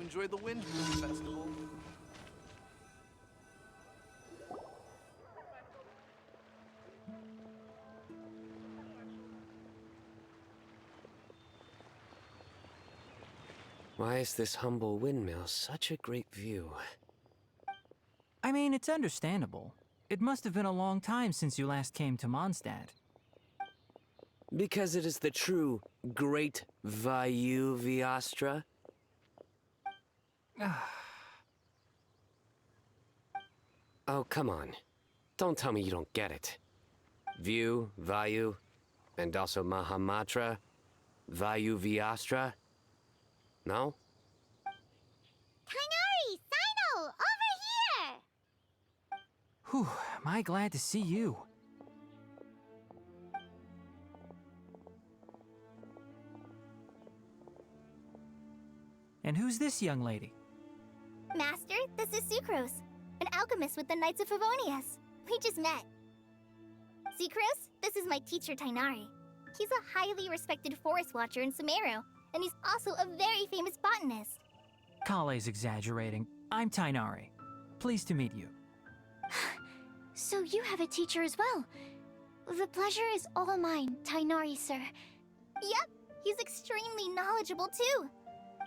enjoy the Windblume Festival. Why is this humble windmill such a great view? I mean, it's understandable. It must have been a long time since you last came to Mondstat. Because it is the true Great Vayu Viastra? Oh, come on. Don't tell me you don't get it. View, Vayu, and also Mahamatra, Vayu Viastra? No? Tighnari! Cyno! Over here! Whew, am I glad to see you. And who's this young lady? Master, this is Sucrose, an alchemist with the Knights of Favonius. We just met. Sucrose, this is my teacher Tighnari. He's a highly respected forest watcher in Sumeru, and he's also a very famous botanist. Collei's exaggerating. I'm Tighnari. Pleased to meet you. So you have a teacher as well. The pleasure is all mine, Tighnari, sir. Yep, he's extremely knowledgeable too.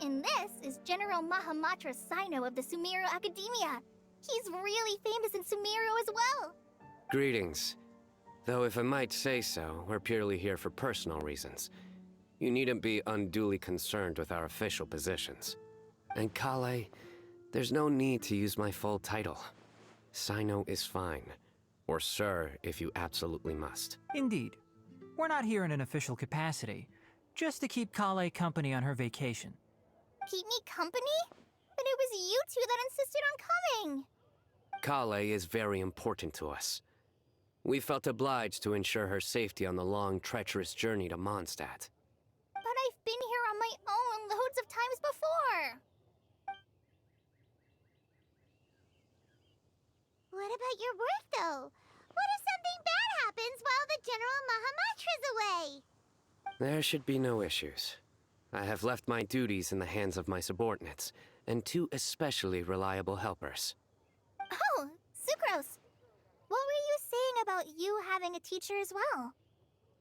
And this is General Mahamatra Cyno of the Sumeru Academia. He's really famous in Sumeru as well. Greetings. Though if I might say so, we're purely here for personal reasons. You needn't be unduly concerned with our official positions. And Collei, there's no need to use my full title. Cyno is fine. Or sir, if you absolutely must. Indeed. We're not here in an official capacity, just to keep Collei company on her vacation. Keep me company? But it was you two that insisted on coming. Collei is very important to us. We felt obliged to ensure her safety on the long, treacherous journey to Mondstat. But I've been here on my own loads of times before. What about your work, though? What if something bad happens while the General Mahamatra's away? There should be no issues. I have left my duties in the hands of my subordinates, and two especially reliable helpers. Oh, Sucrose. What were you saying about you having a teacher as well?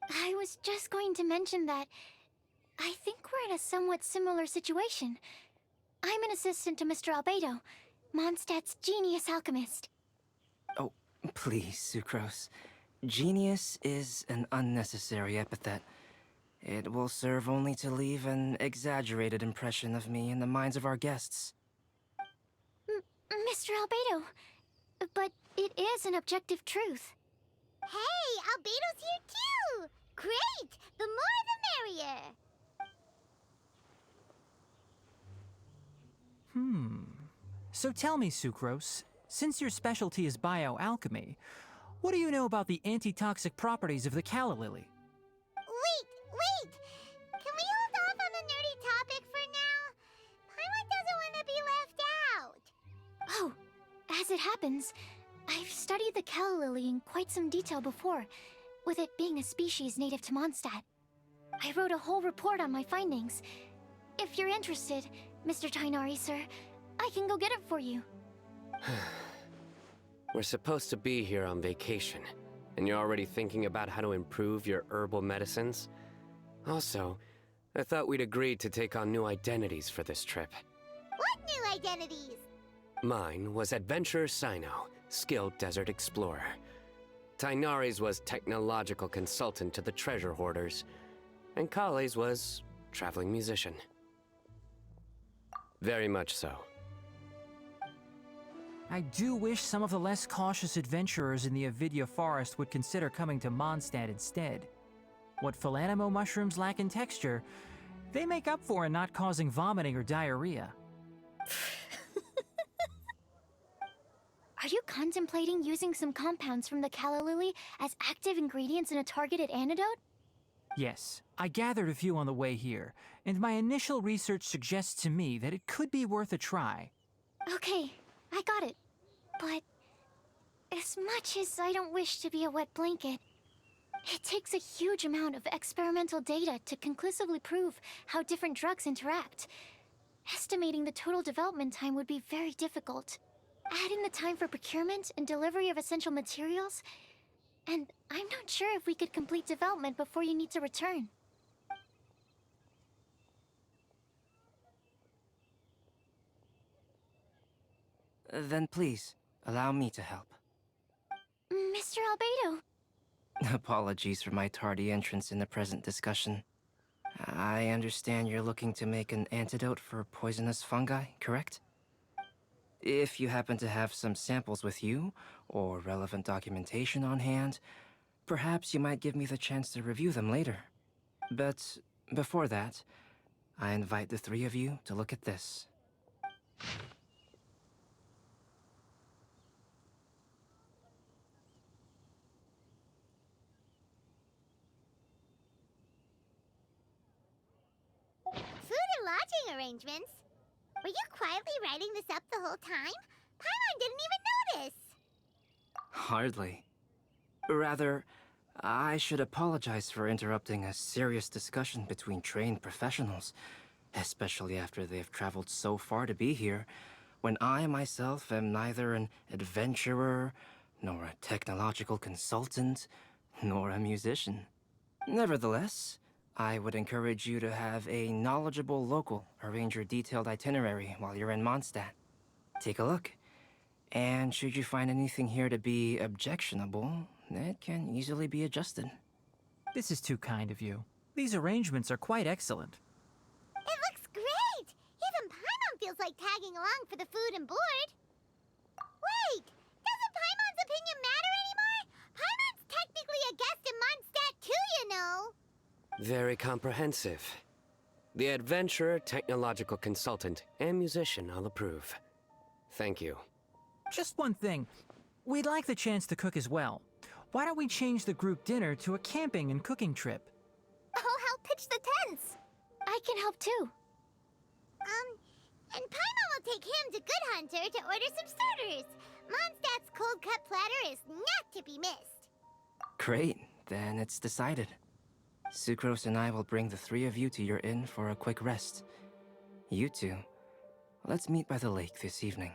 I was just going to mention that I think we're in a somewhat similar situation. I'm an assistant to Mr. Albedo, Mondstat's genius alchemist. Oh, please, Sucrose. Genius is an unnecessary epithet. It will serve only to leave an exaggerated impression of me in the minds of our guests. Mr. Albedo, but it is an objective truth. Hey, Albedo's here too! Great! The more the merrier! So tell me, Sucrose, since your specialty is bioalchemy, what do you know about the antitoxic properties of the calla lily? Wait! Can we hold off on the nerdy topic for now? Paimon doesn't want to be left out. Oh, as it happens, I've studied the calla lily in quite some detail before, with it being a species native to Mondstat. I wrote a whole report on my findings. If you're interested, Mr. Tighnari, sir, I can go get it for you. We're supposed to be here on vacation, and you're already thinking about how to improve your herbal medicines? Also, I thought we'd agreed to take on new identities for this trip. What new identities? Mine was Adventurer Cyno, skilled desert explorer. Tighnari's was technological consultant to the treasure hoarders, and Collei's was traveling musician. Very much so. I do wish some of the less cautious adventurers in the Avidya forest would consider coming to Mondstat instead. What Philanimo mushrooms lack in texture, they make up for in not causing vomiting or diarrhea. Are you contemplating using some compounds from the calla lily as active ingredients in a targeted antidote? Yes, I gathered a few on the way here, and my initial research suggests to me that it could be worth a try. Okay, I got it. But as much as I don't wish to be a wet blanket, it takes a huge amount of experimental data to conclusively prove how different drugs interact. Estimating the total development time would be very difficult. Add in the time for procurement and delivery of essential materials, and I'm not sure if we could complete development before you need to return. Then please, allow me to help. Mr. Albedo. Apologies for my tardy entrance in the present discussion. I understand you're looking to make an antidote for poisonous fungi, correct? If you happen to have some samples with you, or relevant documentation on hand, perhaps you might give me the chance to review them later. But before that, I invite the three of you to look at this. Food and lodging arrangements? Were you quietly writing this up the whole time? Paimon didn't even notice! Hardly. Rather, I should apologize for interrupting a serious discussion between trained professionals, especially after they've traveled so far to be here, when I myself am neither an adventurer, nor a technological consultant, nor a musician. Nevertheless, I would encourage you to have a knowledgeable local arrange your detailed itinerary while you're in Mondstat. Take a look, and should you find anything here to be objectionable, it can easily be adjusted. This is too kind of you. These arrangements are quite excellent. It looks great! Even Paimon feels like tagging along for the food and board. Wait! Doesn't Paimon's opinion matter anymore? Paimon's technically a guest in Mondstat too, you know! Very comprehensive. The adventurer, technological consultant, and musician all approve. Thank you. Just one thing. We'd like the chance to cook as well. Why don't we change the group dinner to a camping and cooking trip? I'll help pitch the tents! I can help too. And Paimon will take him to Good Hunter to order some starters. Mondstat's cold cut platter is not to be missed. Great, then it's decided. Sucrose and I will bring the three of you to your inn for a quick rest. You two, let's meet by the lake this evening.